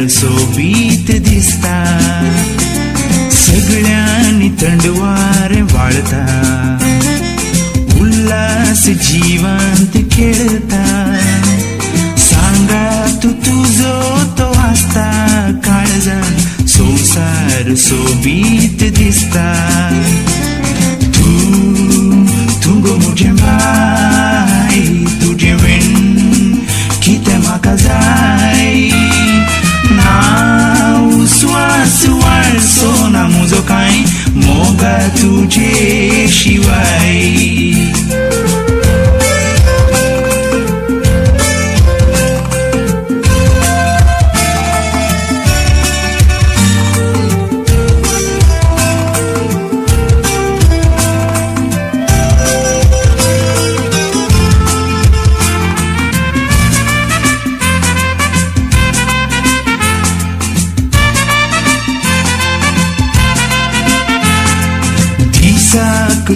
संसार सोबीत दिसता, सगळ्यांनी थंडवार वाळता, उल्हास जीवंत खेळता. सांगा तुझो तो वाचता, काळजान संसार सोबीत दिसता. तू गो मुझे बाय, तुझे विण कितें म्हाका जाय. नाव स्वास वाळसो ना मुजो कांय, मोगा तुजे शिवाय.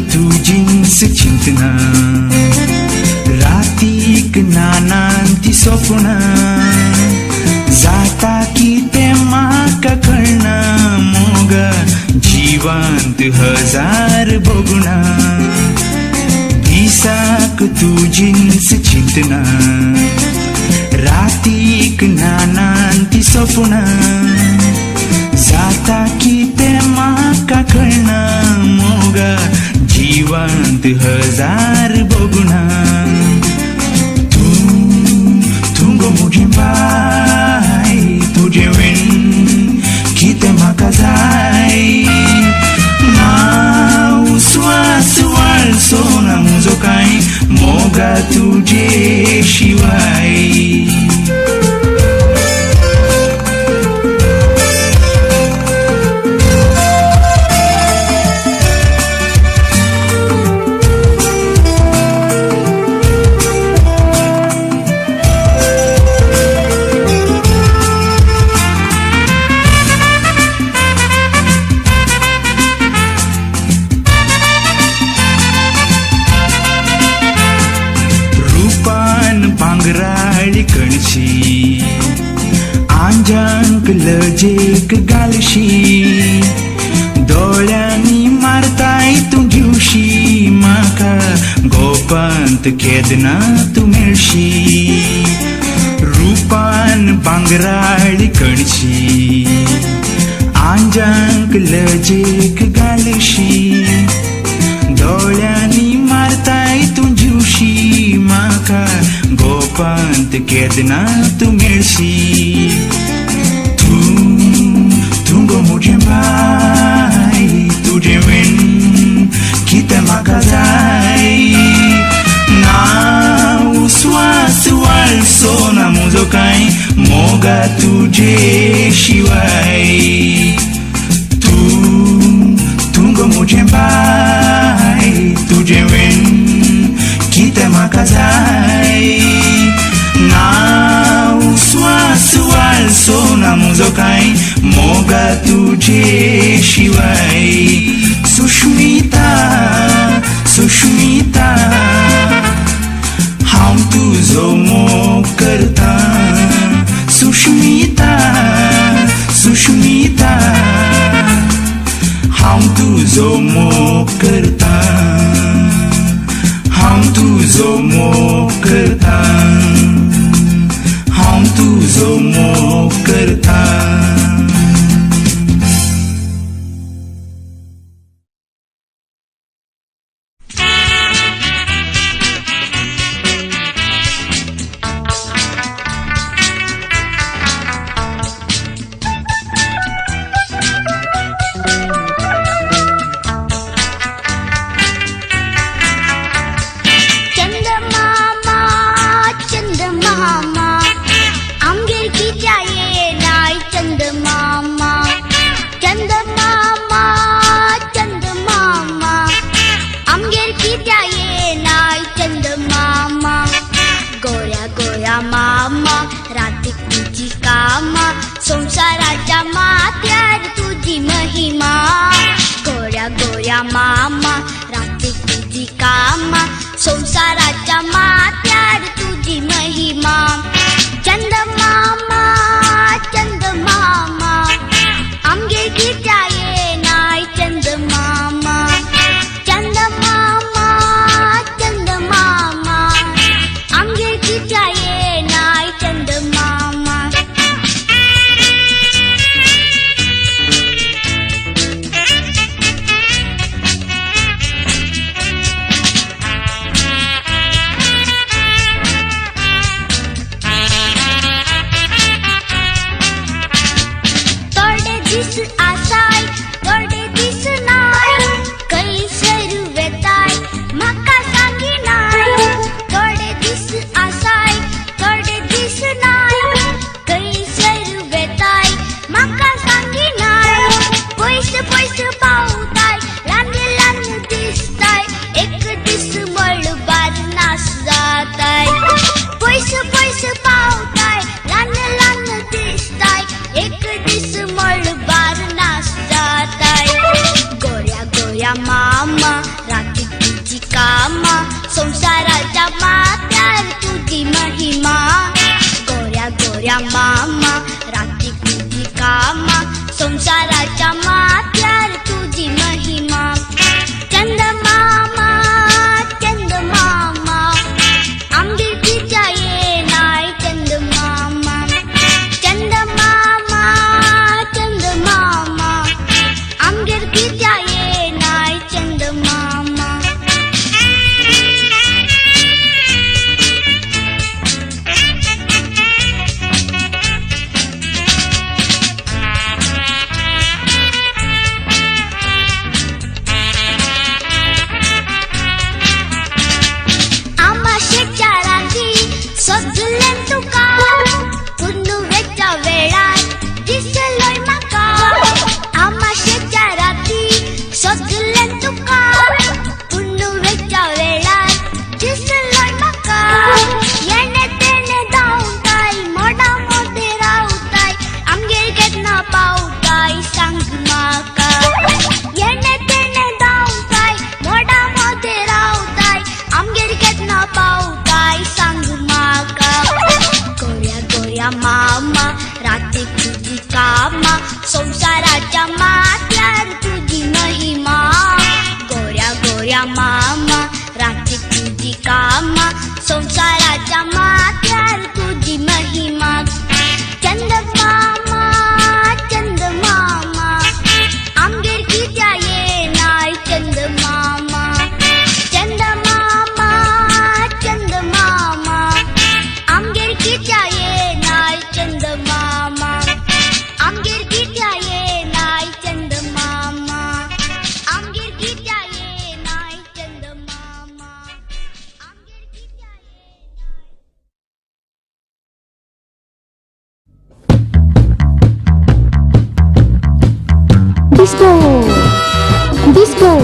तुझींच चिंतना, रातीक नानांती स्वप्न, जाता की ते म्हाका कळना. मोग जिवंत हजार बगुणा, दिसाक तुझींच चिंतना, रातीक नानांती स्वप्न, जाता की ते म्हाका कळना. मोग जिवंत हजार बगुणा. तू गो मुझे बाय, तुझे विण कितें म्हाका जाय. नाव स्वास वाळसो ना मुजो कांय, मोगा तुजे शिवाय. पांगराळी कणशी, आंजांक लजेक घालशी, दोळ्यांनी मारताय तूं दिवशी. म्हाका गोपांत केदना तूं मेळशी. रूपान पांगराळी कणशी, आंजांक लजेक घालशी, दोळ्यांनी मारताय तूं दिवशी. म्हाका गोपांत केदना तूं मेळशी. तू गो मुझे बाय, तुझे विण कितें म्हाका जाय. नाव स्वास वाळसो ना मुजो कांय, मोगा तुजे शिवाय. तू गो मुझे बाय, तुझे विण कितें म्हाका जाय. नाव स्वास वाळसो ना मुजो कांय, मोगा तुजे शिवाय. सुष्मिता सुष्मिता, हांव तुजो मोग करता. सुष्मिता सुष्मिता, हांव तुजो मोग करता. हांव तुजो मोग करता. हांव तुजो मोग करता. संसाराच्या माथ्यार तुझी महिमा, गोऱ्या गोऱ्या मामा रात्री तुझी कामा, संसाराच्या माथ्यार तुझी महिमा. चंद मामा चंद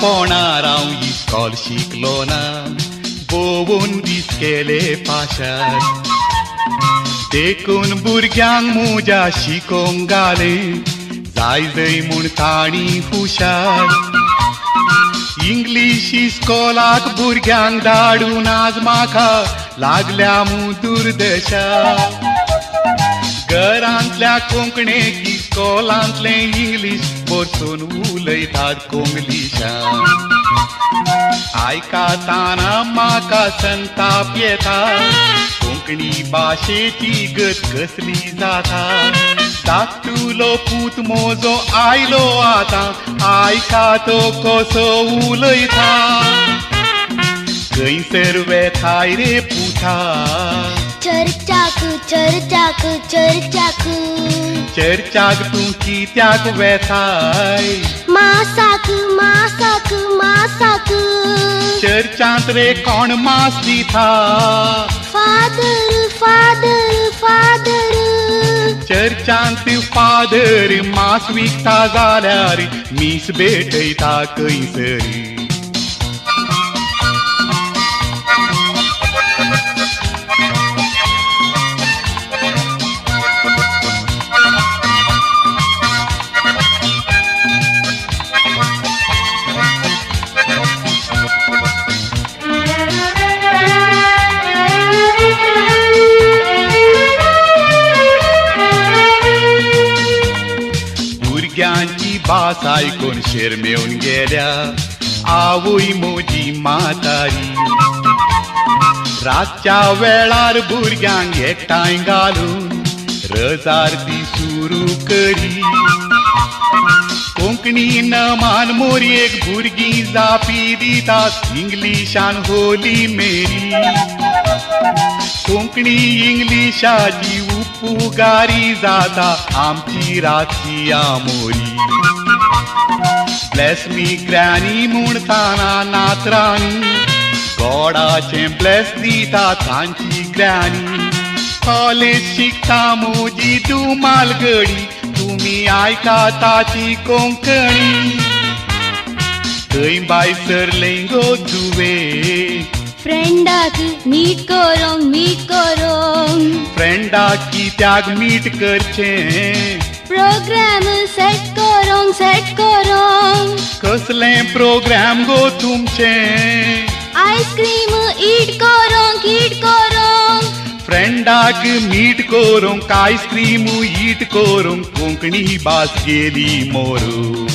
पोणार हांव इस्कॉल शिकलो ना बोवून दीस केले पाशार देखून भुरग्यांक मुज्या शिकोवंक घाले जाय जय म्हूण ताणी हुशार इंग्लीश इस्कॉलाक भुरग्यांक धाडून आज म्हाका लागल्या मू दुर्दशा घरांतल्या कोंकणीक इस्कॉलांतले इंग्लीश बसून उलयतात कोंकणीशान आयकाताना म्हाका संताप येता कोंकणी भाशेची गत कसली जाता धाकटुलो पूत मोजो आयलो आतां आयका तो कसो उलयता खंयसर वेताय रे पुता चर्चाक चर्चाक चर्चाक चर्चाक तूं कित्याक वेताय मासाक मासाक मासाक चर्चांत रे कोण मास दिता फादर फादर फादर चर्चांत फादर मास विकता जाल्यार मीस भेटयता खंयसरी भुरग्यांची भास आयकून शर्मेवन गेल्या आवय म्हजी म्हातारी रातच्या वेळार भुरग्यांक एकठांय घालून रजारती सुरू करी कोंकणी नमान मोरयेक भुरगीं जापी दितात इंग्लिशान होली मेरी कोंकणी इंग्लिशाची उपुगारी जाता आमची रातची आमोरी ब्लेस मी ग्रॅनी म्हणटाना नातरांनी गोडाचें ब्लेस दिता तांची ग्रॅनी कॉलेज शिकता म्हजी धुमाल गडी तुमी आयका ताची कोंकणी थंय बाय सरलें गो तुवें फ्रेंडाक मीट करूंक फ्रेंडाक कित्याक मीट करचें प्रोग्राम सेट करूंक कसलें प्रोग्राम गो तुमचें आइसक्रीम ईट करूंक फ्रेंडाक मीट करूंक आइसक्रीम ईट करूंक कोंकणी भास गेली मोरू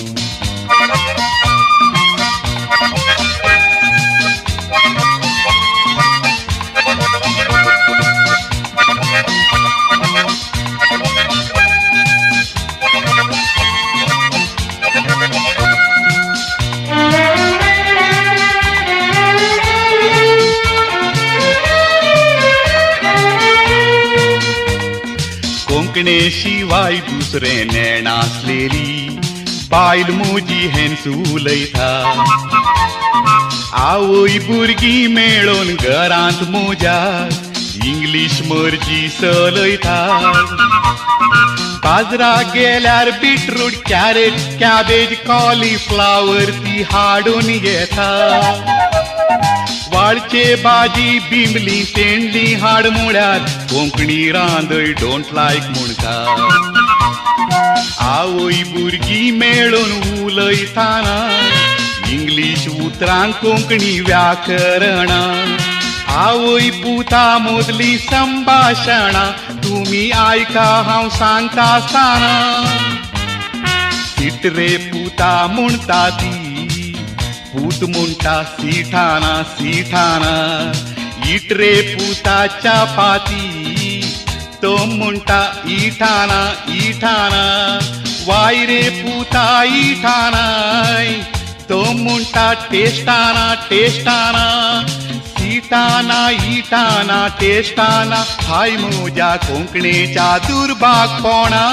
कोंकणे शिवाय दुसरें नेण आसलेली बायल म्हजी हेन्स उलयता आवय भुरगीं मेळून घरांत म्हज्या इंग्लीश मर्जी चलयता बाजराक गेल्यार बीटरूट कॅरेट कॅबेज कॉलीफ्लावर ती हाडून येता वाळचे भाजी बिमली तेंडली हाड म्हळ्यार कोंकणी रांदय डोंट लायक म्हणटा आवय भुरगीं मेळून उलयताना इंग्लीश उतरांक कोंकणी व्याकरणां आवय पुता मदली संभाशणां तुमी आयका हांव सांगता आसतना सीट रे पुता म्हणटा ती पूत म्हणटा सिठाना सिठाना इट रे पुता चापाती तो म्हणटा इठाना इठाना वाय रे पुता इठानाय तो म्हणटा टेस्टाना टेस्टाना सिटाना इटाना टेस्टाना हाय म्हज्या कोंकणीच्या दुर्भागपणां